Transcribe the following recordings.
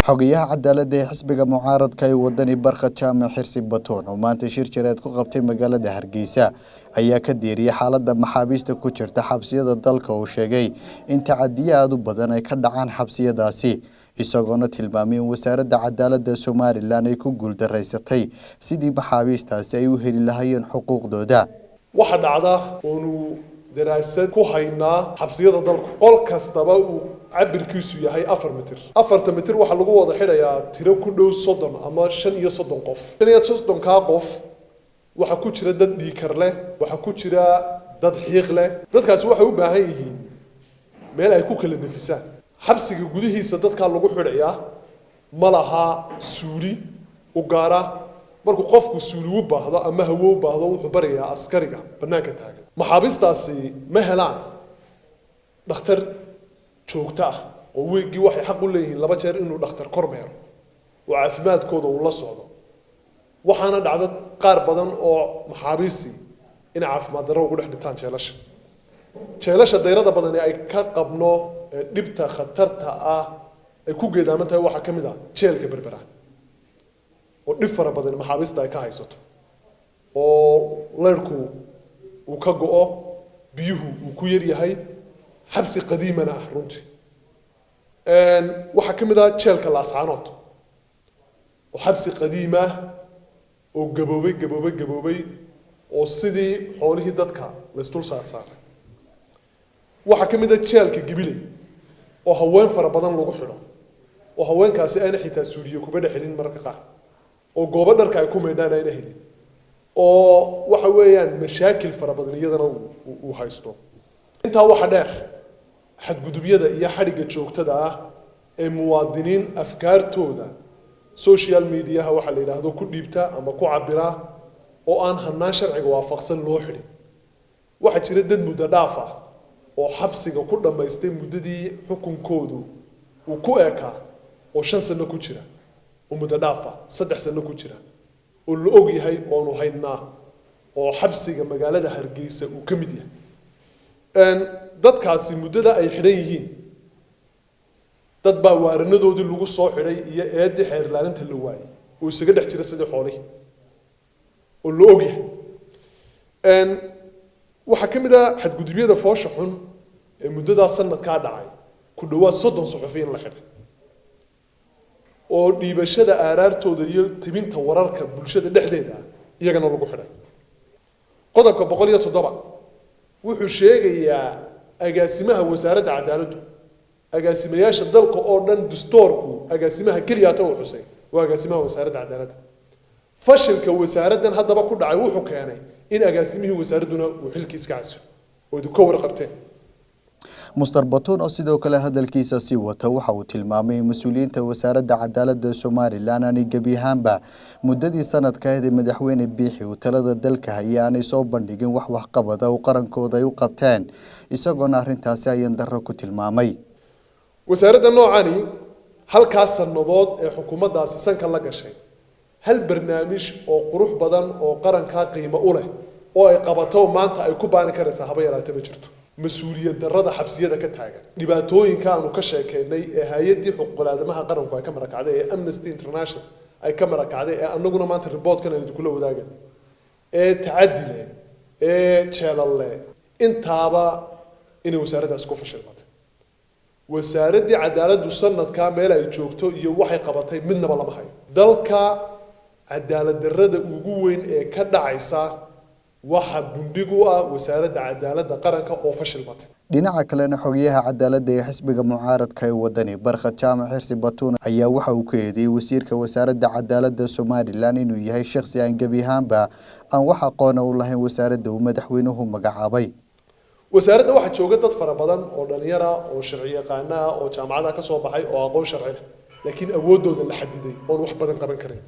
xogayaha cadaaladda ee xisbiga mucaaradka ee wadani Barkad Jaamac Xirsi Batoon oo maanta shir jireed ku qabtay magaalada Hargeysa ayaa ka diiriyay xaaladda maxaabiista ku jirta xabsiyada dalka oo sheegay in tacadiyad badan ay ka dhacaan xabsiyadaasi isagoona tilmaamay in wasaaradda cadaaladda Soomaaliland ay ku guuldareysatay sidii maxaabiistaasi ay u heli lahaayeen xuquuqdooda waxa dhacda oo daraasad ku haynaa xabsiyada dalku qol kastaba uu cabirkiisu yahay 4 mitir 4 mitir waxa lagu wada xidhayaa tiro ku dhow 30 ama 35 qof 35 ka qof waxa ku jira dad dhiikar leh waxa ku jira dad xiiq leh dadkaas waxay u baahan yihiin meel ay ku kala nafisaan xabsiga gudihiisa dadka lagu xidhayaa malaha suuli u gaara markuu qofku suuli u baahdo ama hawo u baahdo wuxuu bariyaa askariga banaanka taagan maxaabistaasi ma helaan dhakhtar joogto ah oo weegii waxay xaq u leeyihiin 2 jeer inuu dhakhtar kormeero oo caafimaadkooda uu la socdo waxaana dhacda qaar badan oo maxaabiisi in caafimaad darro ugu dhex dhintaan jeelasha dayrada badan ee ay ka qabno dhibta khatarta ah ay ku geedaaman tahay waxa kamid ah jeelka berbera oo dhib fara badan maxaabiista ay ka haysato oo leerku uu ka go'o biyuhu uu ku yar yahay xabsi qadiimana ah runtii waxa kamid ah jeelka laascaanood oo xabsi qadiim ah oo gaboobay oo sidii xoolihii dadka la isdul saaray waxa kamid ah jeelka Gibiley oo haween fara badan lagu xidho oo haweenkaasi ayna xitaa suuriyo kuba dhaxelin marka qaar oo goobo dharka ay ku meedhaan ayna helin oo waxa weeyaan mashaakil fara badan iyadana uu haysto inta waxa dheer xadgudubyada iyo xariga joogtada ah ee muwaadiniin afkaartooda social media waxa la yiraahdo ku dhiibta ama ku cabira oo aan hanaan sharciga waafaqsan loo xidhin waxa jira dad muddo dhaaf ah oo xabsiga ku dhameystay muddadii xukunkoodu uu ku eeka oo 5 sano ku jira oo muddo dhaaf ah 3 sano ku jira oo la og yahay oo nu haynaa oo xabsiga magaalada Hargeysa uu ka mid yahay dadkaasi muddada ay xidhan yihiin dad baa waaranadoodii lagu soo xidhay iyo eedii xeer ilaalinta la waayay oo isaga dhex jira sidii xoolay oo la og yahay waxa kamid ah xadgudubyada foosha xun ee muddada sanadka dhacay ku dhawaad 30 suxufiyiin la xidhay oo dhiibashada aaraartooda iyo tibinta wararka bulshada dhexdeeda iyagana lagu xidhay qodobka 107 wuxuu sheegayaa agaasimaha wasaaradda cadaaladdu agaasimayaasha dalka oo dhan dastuurku agaasimaha kaliya uu xusay waa agaasimaha wasaaradda cadaaladda fashilka wasaaraddan haddaba ku dhacay wuxuu keenay in agaasimihii wasaaradduna uu xilkiisa ka caso oo ka warqabteen Mr. Batoon oo sidoo kale hadalkiisa si wata waxa uu tilmaamay mas'uuliyiinta wasaaradda cadaaladda Soomaaliland ay gabi ahaanba muddadii sanadka ee madaxweyne Biixi uu talada dalka hayay soo bandhigin wax qabad oo qarankooda ay u qabteen isagoona arintaasi ay darro ku tilmaamay wasaaradda noocani halkaas sanadood ee xukuumaddaasi sanka la gashay hal barnaamij oo qurux badan oo qaranka qiimo u leh oo ay qabato maanta ay ku baan karaysaa haba yaraatay ma jirto mas'uuliyad darrada xabsiyada ka taagan dhibaatooyinka aanu ka sheekeynay ee hay'adii xuquuqul aadamaha qaranku ay ka marakacday ee Amnesty International ay ka marakacday ee anaguna maanta report-kan ay kula wadaagan ee tacadile ee jeelalle intaaba in wasaaraddaas ku fashilmatay wasaaradda cadaaladdu sanadka meel ay joogto iyo waxay qabatay midnaba lama hayo dalka cadaalad darrada ugu weyn ee ka dhacaysa waxa bundigu ah wasaaradda cadaaladda qaranka oo fashilmatay dhinaca kalena xogayaha cadaaladda ee xisbiga mucaaradka ee wadani Barkad Jaamac Xirsi Batoon ayaa waxa uu ka eedeeyay wasiirka wasaaradda cadaaladda Soomaaliland inuu yahay shakhsi aan gabi ahaanba aan wax aqoon u lahayn wasaaradda uu madaxweynuhu magacaabay wasaaradda waxa jooga dad fara badan oo dhalinyaro oo sharci yaqaan ah oo jaamacadaha ka soo baxay oo aqoon sharci leh laakiin awoodooda la xadiday oo wax badan qaban karin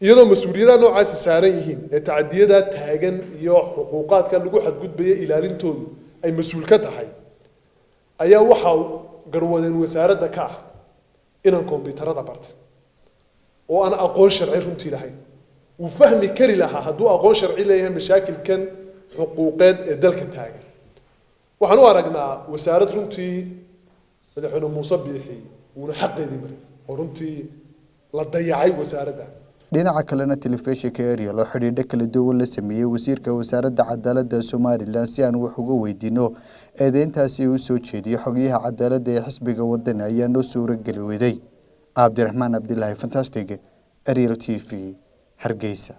iyadoo mas'uuliyadaha noocaas saaran yihiin ee tacadiyada taagan iyo xuquuqaadka lagu xadgudbay ilaalintoodu ay mas'uul ka tahay ayaa waxa garwadeen wasaaradda ka ah inaan kombiyuutarada bartay oo aan aqoon sharci runtii lahayn uu fahmi kari lahaa hadduu aqoon sharci leeyahay mashaakilkan xuquuqeed ee dalka taagan waxaan u aragnaa wasaarad runtii madaxweyne Muuse Biixi ونا حقيقي مري oo runtii la dayacay wasaaradda. dhinaca kalena telefishinka Ariel oo xidhiidho kala duwan la sameeyay wasiirka wasaaradda cadaaladda Somaliland si aan wax uga weydiino eedeyntaasi uu soo jeediyay xogayaha cadaaladda ee xisbiga wadani ayaa noo suuragali weyday. Cabdiraxmaan Abdullaahi Fantastic, Ariel TV, Hargeysa.